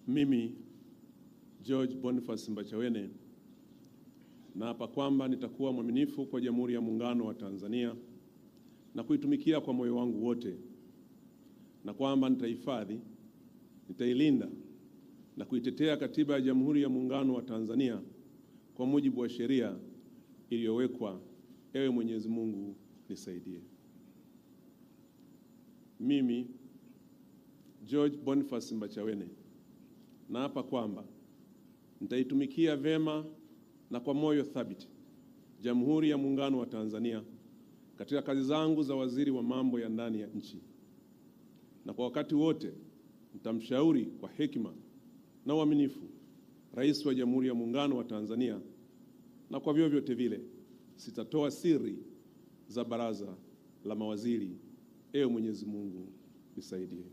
Mimi George Boniface Mbachawene naapa kwamba nitakuwa mwaminifu kwa Jamhuri ya Muungano wa Tanzania na kuitumikia kwa moyo wangu wote, na kwamba nitahifadhi, nitailinda na kuitetea Katiba ya Jamhuri ya Muungano wa Tanzania kwa mujibu wa sheria iliyowekwa. Ewe Mwenyezi Mungu nisaidie. Mimi George Boniface Mbachawene naapa kwamba nitaitumikia vema na kwa moyo thabiti Jamhuri ya Muungano wa Tanzania katika kazi zangu za waziri wa mambo ya ndani ya nchi, na kwa wakati wote nitamshauri kwa hekima na uaminifu Rais wa Jamhuri ya Muungano wa Tanzania, na kwa vyovyote vile sitatoa siri za baraza la mawaziri. Ewe Mwenyezi Mungu nisaidie.